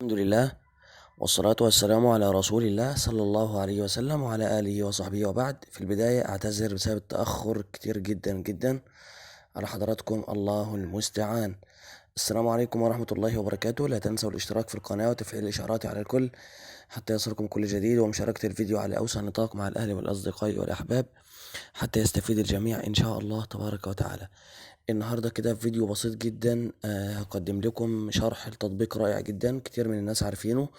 الحمد لله، والصلاة والسلام على رسول الله صلى الله عليه وسلم وعلى آله وصحبه وبعد. في البداية أعتذر بسبب التأخر كتير جدا جدا على حضراتكم، الله المستعان. السلام عليكم ورحمة الله وبركاته. لا تنسوا الاشتراك في القناة وتفعيل الإشعارات على الكل حتى يصلكم كل جديد، ومشاركة الفيديو على أوسع نطاق مع الأهل والأصدقاء والأحباب حتى يستفيد الجميع إن شاء الله تبارك وتعالى. النهاردة كده في فيديو بسيط جدا هقدم لكم شرح لتطبيق رائع جدا كتير من الناس عارفينه،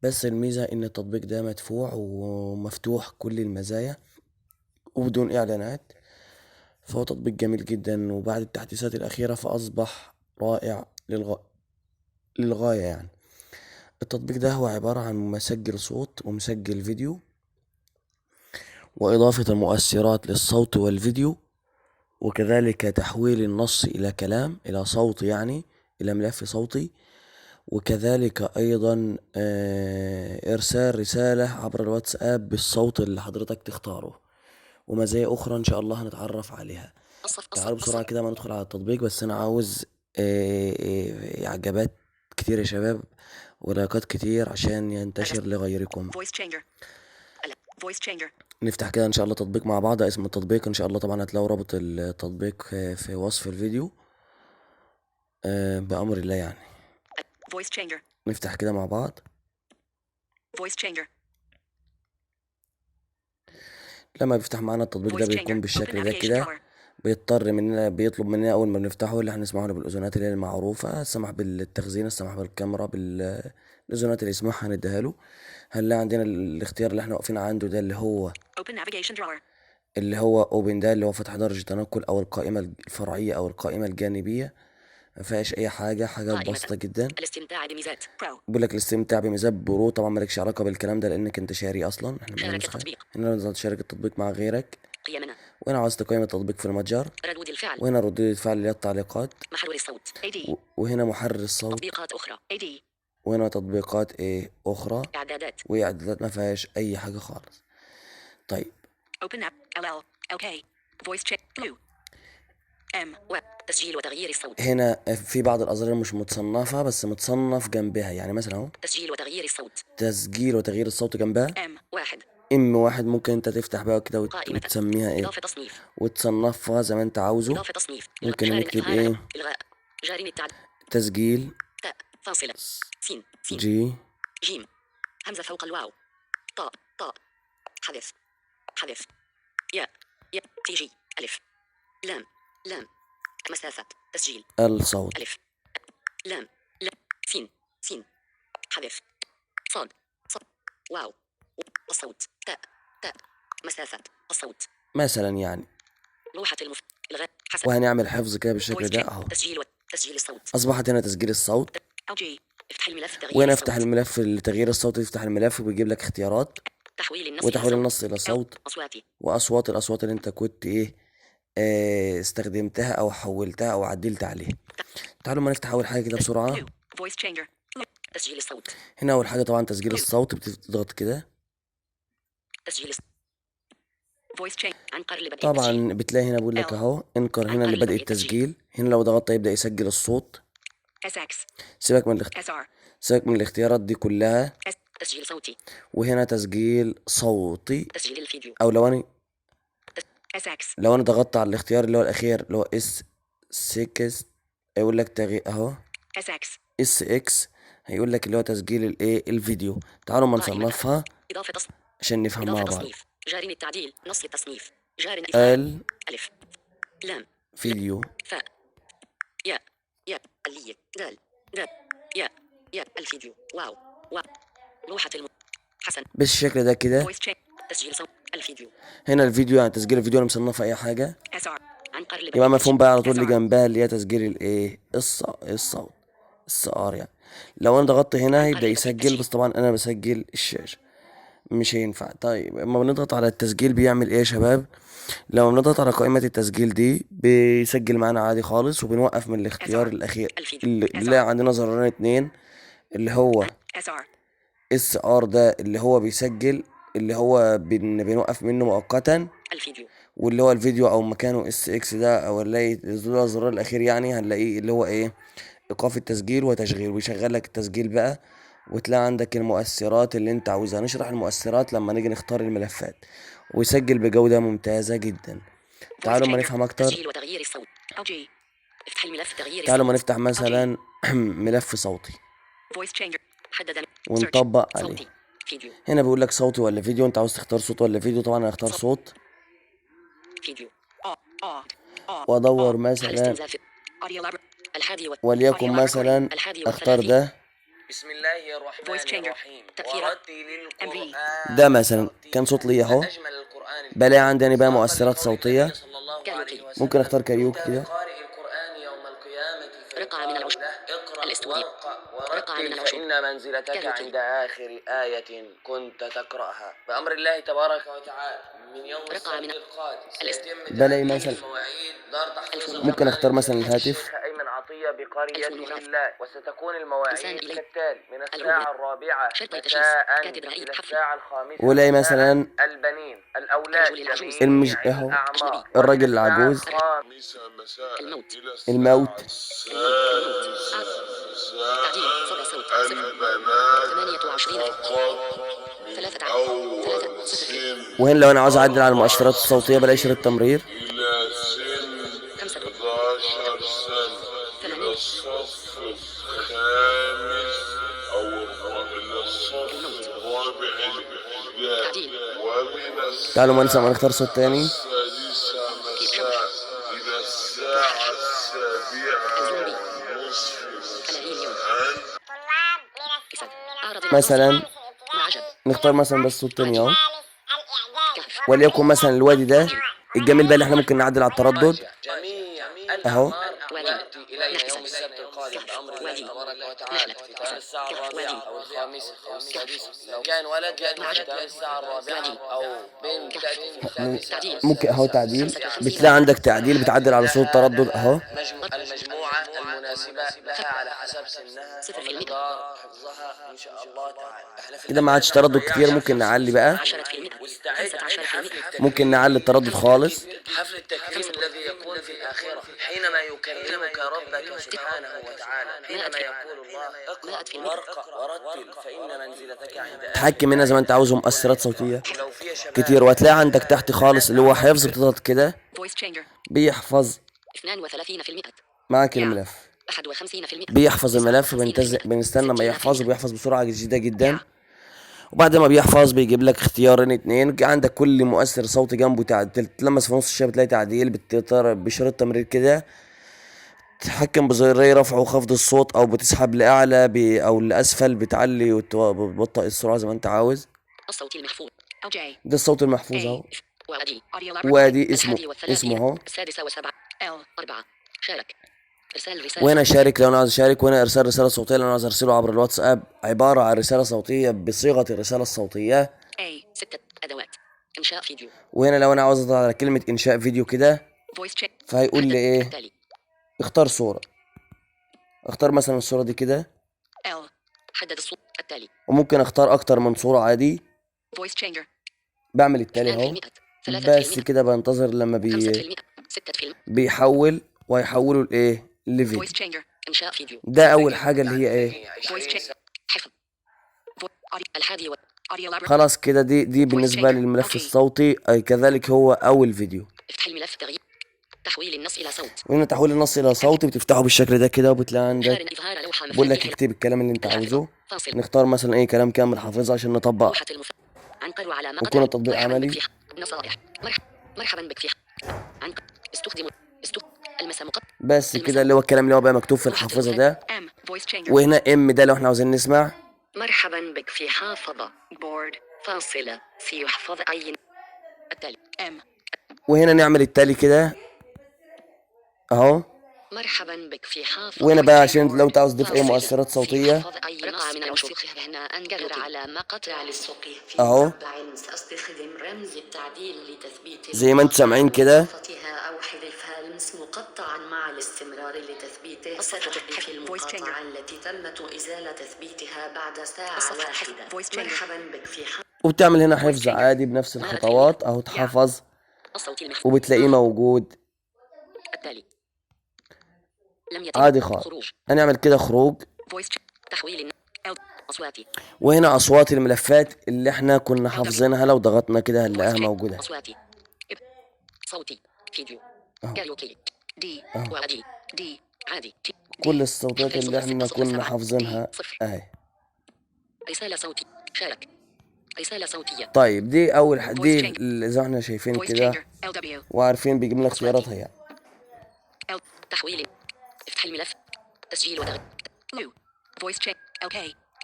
بس الميزة ان التطبيق ده مدفوع ومفتوح كل المزايا وبدون اعلانات، فهو تطبيق جميل جدا، وبعد التحديثات الاخيرة فاصبح رائع للغاية يعني. التطبيق ده هو عبارة عن مسجل صوت ومسجل فيديو، واضافة المؤثرات للصوت والفيديو، وكذلك تحويل النص الى كلام، الى صوت يعني، الى ملف صوتي، وكذلك ايضا ارسال رسالة عبر الواتساب بالصوت اللي حضرتك تختاره، ومزايا اخرى ان شاء الله هنتعرف عليها. تعالوا بسرعة كده ما ندخل على التطبيق، بس انا عاوز اعجابات كتير يا شباب ولايكات كتير عشان ينتشر لغيركم. نفتح كده ان شاء الله تطبيق مع بعض. اسم التطبيق ان شاء الله طبعا هتلاقوا رابط التطبيق في وصف الفيديو بأمر الله يعني. نفتح كده مع بعض. لما بيفتح معانا التطبيق ده بيكون بالشكل ده كده، بيطلب مننا اول ما بنفتحه اللي هنسمعه له بالاذونات اللي هي المعروفه، السماح بالتخزين، السماح بالكاميرا، بالاذونات اللي يسمعها هنديها له. هنلاقي عندنا الاختيار اللي احنا واقفين عنده ده اللي هو اوبن، ده اللي هو فتح درجه تنقل او القائمه الفرعيه او القائمه الجانبيه. ما فيهاش اي حاجات بسيطه جدا. الاستمتاع بميزات برو. بيقول لك الاستمتاع بميزات برو، طبعا مالكش علاقه بالكلام ده لانك انت شاري اصلا. احنا شارك نسخه التطبيق. هنا لازم تشارك التطبيق مع غيرك. قيمنا. وهنا عاوز تقيم التطبيق في المتجر، ردود الفعل. وهنا ردود الفعل اللي هي التعليقات، محرر الصوت AD. وهنا محرر الصوت، تطبيقات أخرى AD. وهنا تطبيقات اخرى، إعدادات. واعدادات ما فيهاش اي حاجه خالص. طيب Open App LL OK Voice Check Blue M Web تسجيل وتغيير الصوت. هنا في بعض الازرار مش متصنفه بس متصنف جنبها، يعني مثلا اهو تسجيل وتغيير الصوت. تسجيل وتغيير الصوت جنبها M1. M1. ممكن انت تفتح بقى كده قائمة. وتسميها إضافة تصنيف. وتصنفها زي ما انت عاوزه. إضافة تصنيف. ممكن جار نكتب إظهار. إلغاء. جار التعديل. تسجيل تاء فاصلة سين جي جيم همزة فوق الواو طاء حذف ياء تيجي ألف لام مسافة تسجيل الصوت ألف لام سين حذف صاد واو الصوت تاء مسافة الصوت مثلا يعني. لوحة إلغاء حسب. وهنعمل حفظ كده بالشكل ده اهو. تسجيل الصوت. اصبحت هنا تسجيل الصوت. أو جي افتح الملف تغيير وهنا الصوت. افتح الملف لتغيير الصوت، يفتح الملف وبيجيب لك اختيارات وتحويل النص الى صوت، الاصوات اللي انت كنت استخدمتها او حولتها او عدلت عليها. تعالوا ما نفتح اول حاجه كده بسرعه. تسجيل الصوت. هنا اول حاجه طبعا تسجيل الصوت، بتضغط كده تسجيل طبعا بتلاقي هنا بيقول لك اهو انقر هنا لبدء التسجيل. هنا لو ضغطت يبدا يسجل الصوت. سيبك من الاختيارات دي كلها. تسجيل صوتي. وهنا تسجيل صوتي. تسجيل الفيديو. او لو انا ضغطت على الاختيار اللي هو الاخير اللي هو اس 6 يقول لك تغيير اهو اس اكس، هيقول لك اللي هو تسجيل الفيديو. تعالوا ما نصنفها عشان نفهم مع بعض. جار التعديل نص التصنيف. جار ألف لام فيديو فاء ياء الية دال ياء الفيديو واو لوحة حسن بالشكل ده كده. تسجيل صوت الفيديو. هنا الفيديو يعني تسجيل الفيديو، انا مصنفه اي حاجه يبقى مفهوم بقى على طول. اللي جنبها اللي هي تسجيل الصوت الصار يعني. لو انا ضغطت هنا هيبدا يسجل، بس طبعا انا بسجل الشاشه مش هينفع. طيب اما بنضغط على التسجيل بيعمل ايه يا شباب؟ لو بنضغط على قائمة التسجيل دي بيسجل معانا عادي خالص، وبنوقف من الاختيار الاخير اللي عندنا زرارين اتنين، اللي هو SR ده اللي هو بيسجل، اللي هو بنوقف منه مؤقتا الفيديو، واللي هو الفيديو او مكانه SX ده، او نلاقي الزرار الاخير يعني هنلاقيه اللي هو ايقاف التسجيل وتشغيل، ويشغل لك التسجيل بقى وتلاقي عندك المؤثرات اللي انت عاوزها. نشرح المؤثرات لما نيجي نختار الملفات، ويسجل بجودة ممتازة جدا. voice تعالوا ما changer نفهم اكتر. تسجيل وتغيير الصوت أو جي. افتح الملف تغيير تعالوا ما الصوت نفتح مثلا ملف صوتي voice changer حدد search ونطبق عليه. صوتي فيديو هنا بيقول لك صوتي ولا فيديو، انت عاوز تختار صوت ولا فيديو. طبعا انا هختار صوت، فيديو وادور حل مثلا استنزاف audio library الحادي وليكن audio library مثلا الحادي اختار والثلاثين ده. بسم الله الرحمن voice changer الرحيم تأثير ورتل MV القرآن ده مثلا كان صوت لي اهو. أجمل القرآن بلاقي عندي انا بقى صادق مؤثرات لقول صوتية. النبي صلى الله عليه كاريوكي وسلم ممكن اختار كاريوكي يؤتى كده. بقارئ القرآن يوم القيامة رقعة من فيقال العشب له اقرأ الاستوديو وارقى رقعة من ورتل العشب فإن منزلتك كاريوكي عند آخر آية كنت تقرأها بأمر الله تبارك وتعالى. من يوم رقعة من السبت القادم سيتم بلاقي تعديل مثلا المواعيد دار تحفيظ ممكن اختار القرآن مثلا الكريم الهاتف. للشيخ أيمن عطية بقرية 1000 الله، وستكون إنسان المواعيد إلي كالتالي: من الهوية الساعة الرابعة شرطي تشخيص مساء كاتب رأي إلى حفل الساعة الخامسة ولاقي مساء مثلا البنين الأولاد الرجل العجوز جميع اهو الأعمار، الراجل ومن الساعة العجوز، الخامسة الموت الموت، الموت تعديل صدى صوت صفر 28 ثلاثة ثلاثة صفر وهنا لو انا عاوز اعدل على المؤشرات الصوتية بلاقي شريط تمرير. إلى سن 11 سنة إلى الصف الخامس أو إلى الصف الرابع الابتدائي، ومن تعالوا ما ننسى ما الساعة نختار صوت تاني. السادسة مساء إلى الساعة السابعة نصف مساء. مثلا مع عجب نختار مثلا بس صوت تاني اهو. كهف وليكن مثلا الوادي ده الجميل بقى اللي احنا ممكن نعدل على التردد جميع اهو. الأعمار يأتي إلينا يوم السبت القادم بأمر الله تبارك وتعالى في تمام الساعة الرابعة أو الخامسة أو السادسة. لو كان ولد يأتي في تمام الساعة الرابعة، أو بنت تأتي في الخامسة أو ممكن اهو السادسة. تعديل، بتلاقي عندك تعديل بتعدل على صوت التردد اهو. المجموعة المناسبة لها على حسب سنها ومقدار حفظها إن شاء الله تعالى. احنا في كده ما عادش تردد كتير، ممكن نعلي بقى. 10% واستعد 15% ممكن نعلي التردد خالص. حفل التكريم الذي يكون في الآخرة حينما يكرمك ربك سبحانه وتعالى، حينما يقول الله اقرأ وارقى ورتل فإن منزلتك عند آخر. تحكم هنا زي ما انت عاوز مؤثرات صوتية لو في شباب كتير، وهتلاقي عندك تحت خالص اللي هو حفظ بتضغط كده voice changer بيحفظ 32% معاك الملف. 51% بيحفظ الملف، بنستنى ما يحفظ، وبيحفظ بسرعة جيدة جدا. وبعد ما بيحفظ بيجيب لك اختيارين اتنين، عندك كل مؤثر صوتي جنبه تعديل، تلمس في نص الشاشة بتلاقي تعديل بشريط تمرير كده. تتحكم بزري رفع وخفض الصوت، او بتسحب لاعلى او لاسفل، بتعلي وتبطئ السرعة زي ما انت عاوز. الصوت المحفوظ أو جي ده الصوت المحفوظ اهو. وادي وادي اسمه اهو. السادسة وسبعة 4 شارك إرسال رسالة وهنا شارك لو انا عاوز اشارك، وهنا ارسال رسالة صوتية لو انا عاوز ارسله عبر الواتساب، عبارة عن رسالة صوتية بصيغة الرسالة الصوتية. A 6 أدوات إنشاء فيديو وهنا لو انا عاوز اضغط على كلمة انشاء فيديو كده voice check فهيقول لي ايه؟ التالي اختار صورة. اختار مثلا الصورة دي كده، L حدد الصوت التالي وممكن اختار اكتر من صورة عادي. voice changer بعمل التالي اهو. 2% بس 3% كده بنتظر لما 5% 6% بيحول، وهيحوله لايه؟ لفيديو. voice changer إنشاء فيديو ده اول حاجة اللي هي ايه؟ voice check حفظ الحادي audio library خلاص كده دي بالنسبة للملف الصوتي، اي كذلك هو اول فيديو. افتح الملف تغيير تحويل النص إلى صوت وهنا تحويل النص الى صوتي، بتفتحه بالشكل ده كده، وبتلاقي عندك إظهار إظهار لوحة بقول لك مفاتيح اكتب الكلام اللي انت عاوزه. فاصل نختار مثلا اي كلام كامل حافظه عشان نطبق لوحة عنقر على مقطع ويكون التطبيق مرحبا عملي. بك في نصائح مرحبا بك في عنقر استخدم المس مقطع بس كده اللي هو الكلام اللي هو بقى مكتوب في الحافظة ده. M voice changer وهنا ام ده لو احنا عاوزين نسمع. مرحبا بك في حافظة board فاصلة سيحفظ أي التالي M وهنا نعمل التالي كده اهو. مرحبا بك في حافظة وهنا بقى عشان لو انت عاوز تضيف اي مؤثرات صوتية رقعة من العشب هنا أنقر على مقطع للسوق في اهو، مربع سأستخدم رمز التعديل لتثبيت زي ما انتم سامعين كده. إضافتها أو حذفها لمس مقطعا مع الاستمرار لتثبيته ستحذف المقاطعة التي تم إزالة تثبيتها بعد ساعة واحدة مرحبا بك في وبتعمل هنا حفظ عادي بنفس الخطوات اهو، تحفظ الصوت المحفوظ وبتلاقيه موجود التالي لم يتم عادي خالص. خروج هنعمل كده خروج. voice تحويل أصواتي. وهنا أصوات الملفات اللي احنا كنا حافظينها، لو ضغطنا كده هنلاقيها موجودة. أصواتي. صوتي. فيديو. أهو. كاريوكي. دي. ودي. دي. عادي. كل الصوتات اللي احنا كنا حافظينها اهي. رسالة صوتية. شارك. رسالة صوتية. طيب دي أول دي اللي زي ما احنا شايفين كده وعارفين بيجيب لنا اختياراتها يعني. تحويل. افتح الملف. تسجيل وتغيير. voice check. LK.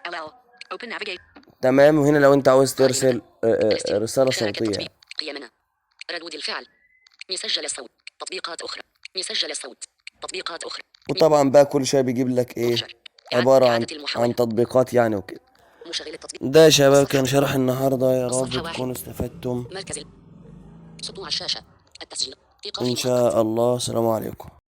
LL. open navigate. تمام. وهنا لو انت عاوز ترسل رسالة صوتية. قيمنا. ردود الفعل. يسجل الصوت. تطبيقات أخرى. يسجل الصوت. تطبيقات أخرى. وطبعا بقى كل شوية بيجيب لك ايه عبارة عن تطبيقات يعني وكده. مشغل التطبيق. ده يا شباب كان شرح النهاردة، يا رب تكونوا استفدتم مركز سطوع الشاشة. التسجيل. إن شاء الله. السلام عليكم.